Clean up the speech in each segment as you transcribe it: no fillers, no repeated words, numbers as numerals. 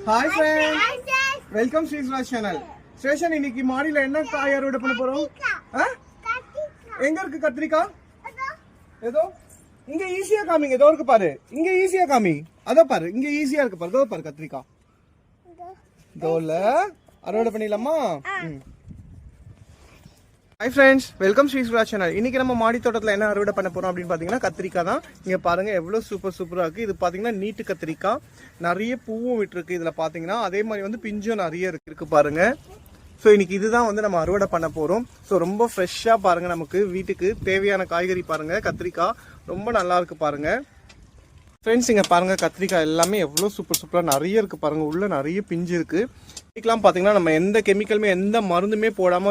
Hi friends, welcome to Sri's channel. Station இன்னைக்கு மாடியில என்ன காய் அறுவடை பண்ண போறோம்? எங்க இருக்கு கத்திரிக்காய்? ஏதோ இங்க ஈஸியா காமிங்க. ஏதோ இருக்கு பாரு. இங்க ஈஸியா காமி. அத பாரு. இங்க ஈஸியா இருக்கு பாரு. ஏதோ பாரு கத்திரிக்காய். தோல அறுவடை பண்ணிடலாமா? Hi friends, welcome to Sri's channel. இன்னைக்கு நம்ம மாடி தோட்டத்துல என்ன அறுவடை பண்ண போறோம் அப்படின்னு பாத்தீங்கன்னா கத்திரிக்காய் தான். இங்க பாருங்க எவ்வளவு சூப்பரா இருக்கு. இது பாத்தீங்கன்னா நீட்டு கத்திரிக்காய். நிறைய பூவும் விட்டுருக்கு இதுல பாத்தீங்கன்னா. அதே மாதிரி வந்து பிஞ்சும் நிறைய இருக்கு பாருங்க. ஸோ இன்னைக்கு இதுதான் வந்து நம்ம அறுவடை பண்ண போறோம். ஸோ ரொம்ப ஃப்ரெஷ்ஷா பாருங்க, நமக்கு வீட்டுக்கு தேவையான காய்கறி பாருங்க. கத்திரிக்காய் ரொம்ப நல்லா இருக்கு பாருங்க. ஃப்ரெண்ட்ஸ் இங்க பாருங்க கத்திரிக்காய் எல்லாமே எவ்வளோ சூப்பரா நிறைய இருக்கு பாருங்க. உள்ள நிறைய பிஞ்சு இருக்கு. இதுக்கெல்லாம் பாத்தீங்கன்னா நம்ம எந்த கெமிக்கலுமே எந்த மருந்துமே போடாம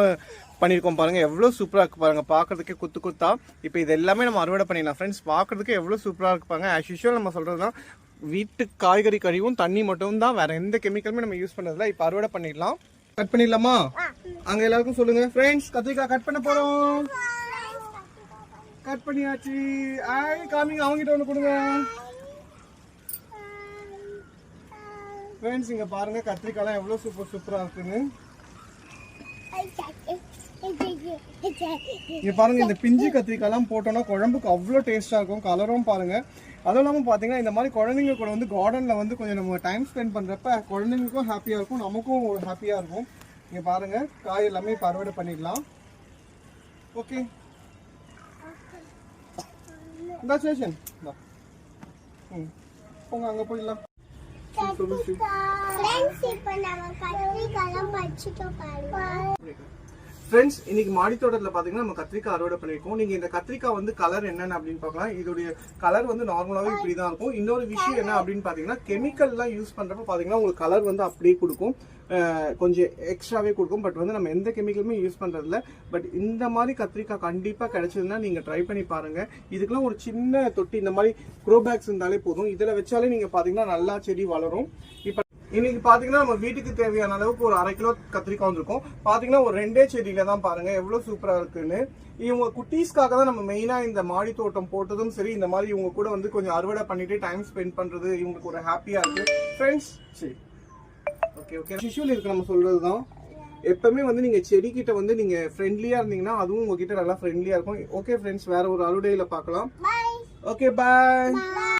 பண்ணியிருக்கோம் பாருங்க. எவ்வளோ சூப்பராக இருக்கு பாருங்க. பார்க்கறதுக்கே கொத்தா. இப்போ இது எல்லாமே நம்ம அறுவடை பண்ணிடலாம் ஃப்ரெண்ட்ஸ். பார்க்கறதுக்கு எவ்வளோ சூப்பராக இருக்கு பாருங்க. ஆஸ் யூஷுவல் நம்ம சொல்றதுதான், வீட்டு காய்கறி கழிவும் தண்ணி மட்டும் தான், வேற எந்த கெமிக்கலுமே நம்ம யூஸ் பண்ணதில்ல. இப்போ அறுவடை பண்ணிடலாம். கட் பண்ணிடலாமா? அங்க எல்லாருக்கும் சொல்லுங்க ஃப்ரெண்ட்ஸ். கத்திரிக்காய் கட் பண்ண போறோம். கட் பண்ணியாச்சு. காமிங்க, அவங்ககிட்ட ஒன்று கொடுங்க ஃப்ரெண்ட்ஸ். இங்க பாருங்க கத்திரிக்காய்லாம் எவ்வளோ சூப்பரா இருக்குன்னு. இங்க பாருங்க, இந்த பிஞ்சு கத்திரிக்காய்லாம் போட்டோம்னா குழம்புக்கு அவ்வளோ டேஸ்டா இருக்கும். கலரும் பாருங்க. அதுவும் இல்லாமல் பார்த்தீங்கன்னா இந்த மாதிரி குழந்தைங்க கூட வந்து கார்டனில் வந்து கொஞ்சம் நம்ம டைம் ஸ்பெண்ட் பண்ணுறப்ப குழந்தைங்களுக்கும் ஹாப்பியாக இருக்கும், நமக்கும் ஹாப்பியாக இருக்கும். இங்கே பாருங்க காய் எல்லாமே இப்போ அறுவடை பண்ணிடலாம். ஓகே இந்த ஸ்டேஷன் போங்க, அங்கே போயிடலாம். ஃப்ரெண்ட்ஸ் இன்னைக்கு மாடி தோட்டத்தில் பார்த்தீங்கன்னா நம்ம கத்திரிக்காய் அறுவடை பண்ணியிருக்கோம். நீங்கள் இந்த கத்திரிக்காய் வந்து கலர் என்னென்ன அப்படின்னு பார்க்கலாம். இதோடைய கலர் வந்து நார்மலாகவே இப்படி தான் இருக்கும். இன்னொரு விஷயம் என்ன அப்படின்னு பார்த்தீங்கன்னா, கெமிக்கல்லாம் யூஸ் பண்ணுறப்ப பார்த்தீங்கன்னா உங்களுக்கு கலர் வந்து அப்படியே கொடுக்கும், கொஞ்சம் எக்ஸ்ட்ராவே கொடுக்கும். பட் வந்து நம்ம எந்த கெமிக்கலுமே யூஸ் பண்ணுறதில்ல. பட் இந்த மாதிரி கத்திரிக்காய் கண்டிப்பாக கிடைச்சதுன்னா நீங்கள் ட்ரை பண்ணி பாருங்கள். இதுக்கெல்லாம் ஒரு சின்ன தொட்டி இந்த மாதிரி க்ரோ பேக்ஸ் இருந்தாலே போதும். இதில் வச்சாலே நீங்கள் பார்த்தீங்கன்னா நல்லா செடி வளரும். இப்போ இன்னைக்கு பாத்தீங்கன்னா நம்ம வீட்டுக்கு தேவையான அளவுக்கு ஒரு 1/2 கிலோ கத்திரிக்காய் வந்திருக்கும். பாத்தீங்கன்னா ஒரு 2 செடியில தான் பாருங்க எவ்வளவு சூப்பரா இருக்குன்னு. இவங்க குட்டீஸ்க்காக தான் நம்ம மெயினா இந்த மாடி தோட்டம் போட்டதும் சரி. இந்த மாதிரி இவங்க கூட வந்து கொஞ்சம் அறுவடை பண்ணிட்டு டைம் ஸ்பெண்ட் பண்றது இவங்களுக்கு ஒரு ஹாப்பியா இருக்கு ஃப்ரெண்ட்ஸ். சரி ஓகே யூசுவலி இருக்கு நம்ம சொல்றதுதான். எப்பவுமே வந்து நீங்க செடி கிட்ட வந்து நீங்க ஃப்ரெண்ட்லியா இருந்தீங்கன்னா அதுவும் உங்ககிட்ட நல்லா ஃப்ரெண்ட்லியா இருக்கும். ஓகே ஃப்ரெண்ட்ஸ், வேற ஒரு அறுவடையில பார்க்கலாம். Okay bye.